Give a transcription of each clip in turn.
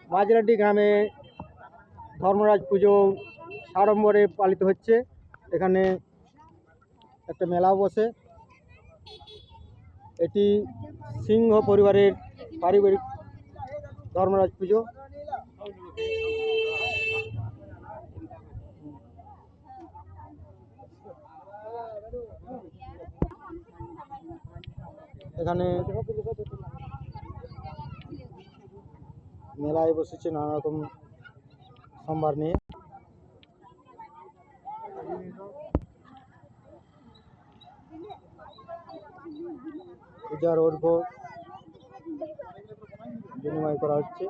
মাঝরাটি গ্রামে ধর্মরাজ পুজো সাড়ম্বরে পালিত হচ্ছে। এখানে একটা মেলাও বসে। এটি সিংহ পরিবারের পারিবারিক ধর্মরাজ পুজো। এখানে মেলায় বসেছে নানা রকম সম্ভার নিয়ে। পূজার অর্ঘ্য বিনিময় করা হচ্ছে।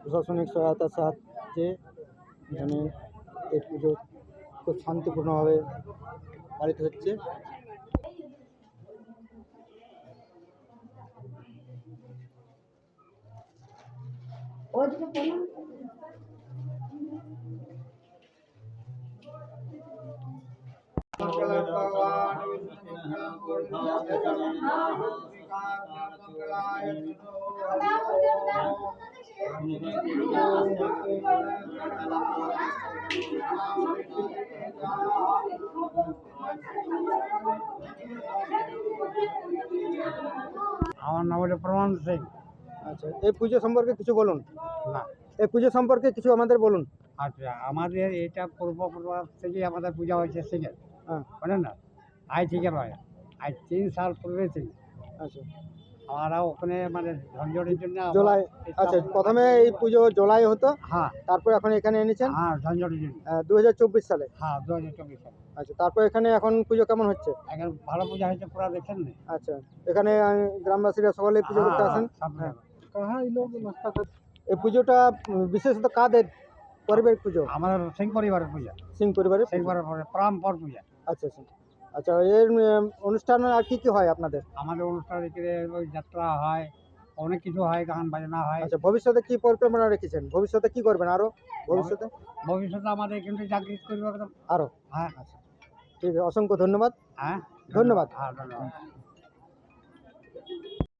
প্রশাসনিক সহায়তার সাহায্যে এখানে এই পুজো খুব শান্তিপূর্ণভাবে পালিত হচ্ছে। আমার নাম হলো প্রমাণ সিং। আচ্ছা, এই পুজো সম্পর্কে কিছু বলুন। না, এই পুজো সম্পর্কে কিছু আমাদের বলুন। আচ্ছা, আমাদের এটা পূর্বপুরাণ থেকেই আমাদের পূজা হয়েছে সিংহের, হ্যাঁ, বলেন না, আজ থেকে নয়, আজ 3 সাল পূর্বে থেকে আচ্ছা। আমরা ওখানে মানে ঝঞ্ঝটের জন্য জোলাই, আচ্ছা, প্রথমে এই পুজো জোলাই হতো, হ্যাঁ তারপর এখন এখানে এনেছেন হ্যাঁ ঝঞ্ঝটের জন্য 2024 সালে। হ্যাঁ 2024 সালে। আচ্ছা, তারপর এখানে এখন পুজো কেমন হচ্ছে? এখন ভালো পূজা হয়েছে, পুরা দেখেন না? আচ্ছা, এখানে গ্রামবাসীরা সকলে পুজো করতে আসেন। সব হ্যাঁ। জায়গায়। এই পুজোটা বিশেষত কাদের পরিবারের পুজো? আমাদের সিং পরিবারের পূজা, সিং পরিবারের সিং পুজো। পরিবারের পরম্পর পূজা। আচ্ছা আচ্ছা আচ্ছা, এর অনুষ্ঠান আর কি কি হয় আপনাদের? আমাদের অনুষ্ঠান এখানে ওই যাত্রা হয়, অনেক কিছু হয়, গান বাজনা হয়। আচ্ছা, ভবিষ্যতে কি পরিকল্পনা রেখেছেন? ভবিষ্যতে কি করবেন আরো? ভবিষ্যতে ভবিষ্যতে আমাদের কিন্তু জাগৃত করবে একদম। আরো? হ্যাঁ আচ্ছা, ঠিক আছে, অসংখ্য ধন্যবাদ। হ্যাঁ ধন্যবাদ। হ্যাঁ ধন্যবাদ।